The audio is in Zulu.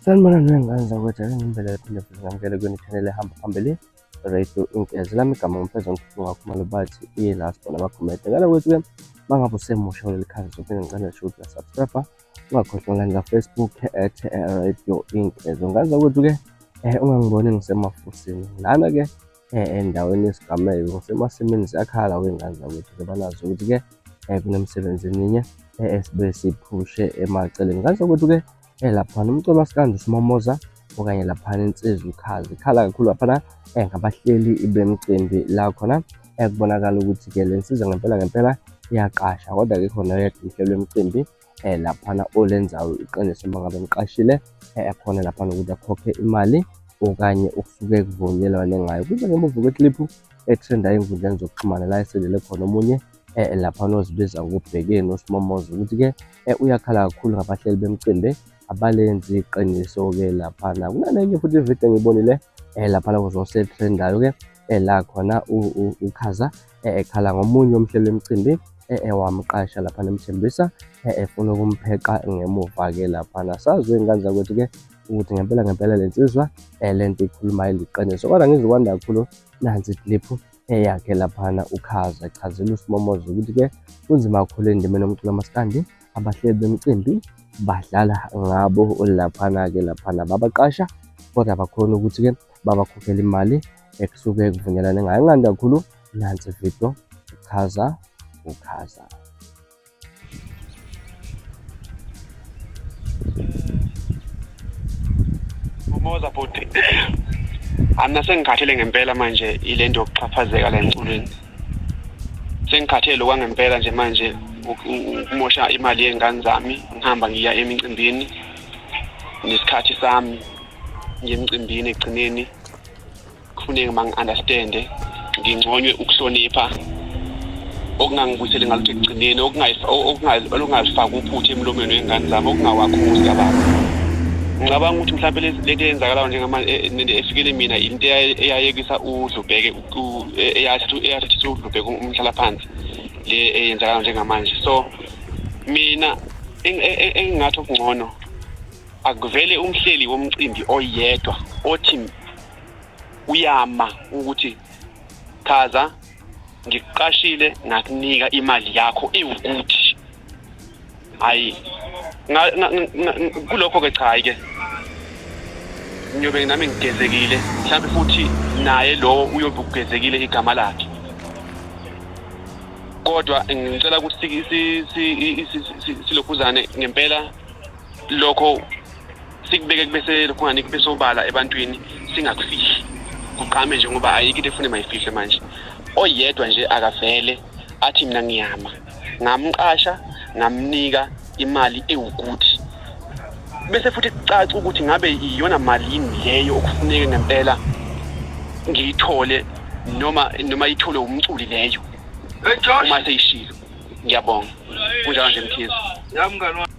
Sanibona nengane ukuthi ngempela phinde futhi ngamukele kweni channel ehamba phambili Radio Inkezi lami igama ngumphezulu ngakhuluma bathi ilast bona bakhomete ngala ukuthi mangabe usemusha kuleli khaya sophinde ngicela shoot la subscribe ungakhohlwa online la Facebook @Radio Inkezi ngaza ukuthi ungangiboni ngisemafusini lana ke endaweni yesigameko ngisemasimini zakhala wengane ukuthi banazo ukuthi ke kunemsebenzi eninye esibe siphushe emaceleni ngaza ukuthi lapha nomculo wasikandi uSimomoza okanye lapha insizwa ukhazi ikhala kakhulu lapha ngabahleli ibemcimbi la khona kubonakala ukuthi ke lensiza ngempela iyaqasha kodwa ke khona yedwa ihlelo lemcimbi lapha olenzayo iqiniso mangabe ngiqashile khona lapha ukuthi akhokhe imali okanye ukusuke kuvunyelwane ngayo kuze ngemuva kweclip etrenda enkundleni zokuxhumana la eselele khona omunye lapha nozibiza ngobhekeni uSimomoza ukuthi ke uyakhala kakhulu ngabahleli bemcimbi abalenzi iqiniso ke lapha kunanenye futhi ivideo ngibonile lapha la kuzosetrendayo ke la khona ukhaza ekhala ngomunye umhlelo wemcimbi wamqasha lapha nemthembisa efuna ukumpheqa ngemuva ke lapha nasazwe ingane zakwethu ke ukuthi ngempela lensizwa lento ikhuluma iliqiniso kodwa ngizokwanda kakhulu nansi clip yakhe lapha ukhaza echazela uSimomoza ukuthi ke kunzima kakhulu endimeni yomculo wamaskandi abahleli bemcimbi badlala ngabo lapha ke lapha babaqasha kodwa bakhona ukuthi ke babakhokhela imali ekusuke kuvunyelane ngayo ngande kakhulu nansi video ukhaza Moza bhuti ana sengikhathele ngempela manje ilento yokuxhaphazeka la emculweni sengikhathele okwangempela nje manje ukumosha imali yengane zami ngihamba ngiya emicimbini nesikhathi sami ngemcimbini egcineni kufuneka mangi-understand ngingconywe ukuhlonipha okungangibuyiseli ngalutho egcineni okungazifaka uphuthe emlomeni wengane zami okungawakhuzi ababa ngicabanga ukuthi mhlawumbe lento eyenzakalayo njengamanje efikele mina into eyayekisa uDlubheke eyathi uDlubheke umhlala phansi le eyenzakalayo njengamanje so mina engingathi okungcono akuvele umhleli womcimbi oyedwa othi uyama ukuthi Khaza ngikuqashile ngakunika imali yakho ewukuthi hayi kulokho ke cha ke ngiyobe nami ngigezekile mhlawumbe futhi naye lo uyobe ugezekile igama lakhe kodwa ngicela ukuthi silokhuzane ngempela lokho sikubeke kubese lokhungani kube sobala ebantwini singakufihli kuqhame nje ngoba ayikho into efune mayifihle manje oyedwa nje akavele athi mina ngiyama ngamqasha ngamnika imali ewukuthi bese futhi kucaca ukuthi ngabe iyona malini leyo okufuneka ngempela ngiyithole noma ithole umculi leyo uma seyishilo ngiyabonga kunjalo nje Mkhize yami mngani